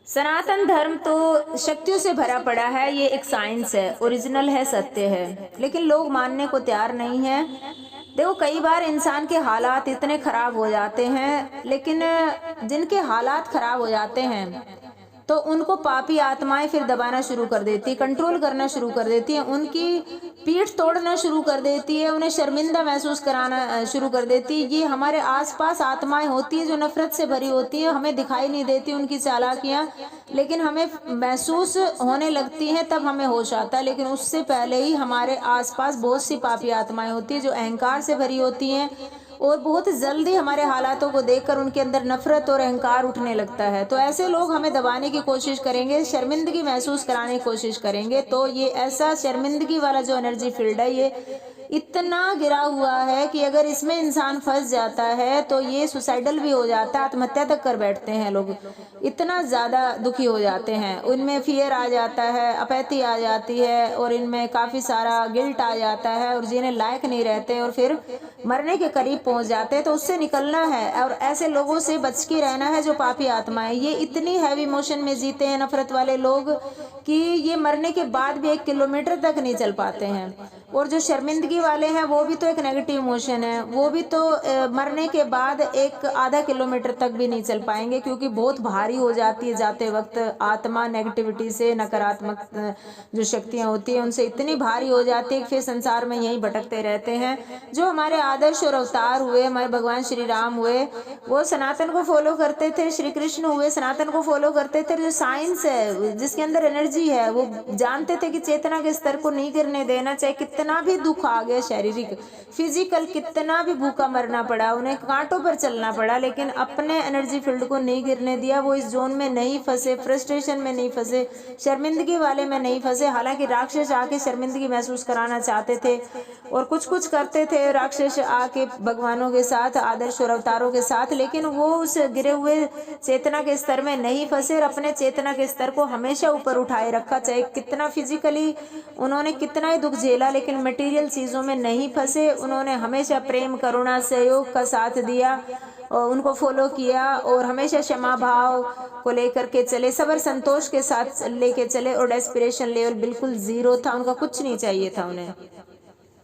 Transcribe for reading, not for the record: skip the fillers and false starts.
सनातन धर्म तो शक्तियों से भरा पड़ा है। ये एक साइंस है, ओरिजिनल है, सत्य है, लेकिन लोग मानने को तैयार नहीं है। देखो, कई बार इंसान के हालात इतने खराब हो जाते हैं, लेकिन जिनके हालात खराब हो जाते हैं तो उनको पापी आत्माएं फिर दबाना शुरू कर देती, कंट्रोल करना शुरू कर देती है, उनकी पीठ तोड़ना शुरू कर देती है, उन्हें शर्मिंदा महसूस कराना शुरू कर देती है। ये हमारे आसपास आत्माएं होती है जो नफरत से भरी होती है, हमें दिखाई नहीं देती उनकी चालाकियां, लेकिन हमें महसूस होने लगती हैं, तब हमें होश आता है। लेकिन उससे पहले ही हमारे आसपास बहुत सी पापी आत्माएं होती है जो अहंकार से भरी होती हैं, और बहुत जल्दी हमारे हालातों को देखकर उनके अंदर नफरत और अहंकार उठने लगता है। तो ऐसे लोग हमें दबाने की कोशिश करेंगे, शर्मिंदगी महसूस कराने की कोशिश करेंगे। तो ये ऐसा शर्मिंदगी वाला जो एनर्जी फील्ड है, ये इतना गिरा हुआ है कि अगर इसमें इंसान फंस जाता है तो ये सुसाइडल भी हो जाता है, आत्महत्या तक कर बैठते हैं लोग, इतना ज़्यादा दुखी हो जाते हैं। उनमें फियर आ जाता है, अपैथी आ जाती है, और इनमें काफ़ी सारा गिल्ट आ जाता है, और जीने लायक नहीं रहते और फिर मरने के करीब पहुंच जाते हैं। तो उससे निकलना है, और ऐसे लोगों से बच के रहना है जो पापी आत्माएं। ये इतनी हैवी इमोशन में जीते हैं नफरत वाले लोग कि ये मरने के बाद भी 1 किलोमीटर तक नहीं चल पाते हैं। और जो शर्मिंदगी वाले हैं वो भी तो एक नेगेटिव इमोशन है, वो भी तो मरने के बाद एक आधा किलोमीटर तक भी नहीं चल पाएंगे, क्योंकि बहुत भारी हो जाती है जाते वक्त आत्मा। नेगेटिविटी से, नकारात्मक जो शक्तियां होती हैं उनसे इतनी भारी हो जाती है कि फिर संसार में यहीं भटकते रहते हैं। जो हमारे आदर्श और अवतार हुए, हमारे भगवान श्री राम हुए, वो सनातन को फॉलो करते थे, श्री कृष्ण हुए सनातन को फॉलो करते थे। जो साइंस है, जिसके अंदर एनर्जी है, वो जानते थे कि चेतना के स्तर को नहीं गिरने देना, चाहे कितना भी दुख आ गया, शारीरिक फिजिकल कितना भी भूखा मरना पड़ा, उन्हें कांटों पर चलना पड़ा, लेकिन अपने एनर्जी फील्ड को नहीं गिरने दिया। वो इस जोन में नहीं फंसे, फ्रस्ट्रेशन में नहीं फंसे, शर्मिंदगी वाले में नहीं फंसे। हालांकि राक्षस आके शर्मिंदगी महसूस कराना चाहते थे और कुछ कुछ करते थे राक्षस आके भगवानों के साथ, आदर्श और अवतारों के साथ, लेकिन वो उस गिरे हुए चेतना के स्तर में नहीं फंसे और अपने चेतना के स्तर को हमेशा ऊपर उठाए रखा। चाहे कितना फिजिकली उन्होंने कितना ही दुख झेला, लेकिन मटेरियल चीज़ों में नहीं फंसे। उन्होंने हमेशा प्रेम, करुणा, सहयोग का साथ दिया और उनको फॉलो किया, और हमेशा क्षमा भाव को लेकर के चले, सबर संतोष के साथ लेके चले, और डेस्पिरेशन लेवल बिल्कुल जीरो था, उनका कुछ नहीं चाहिए था उन्हें।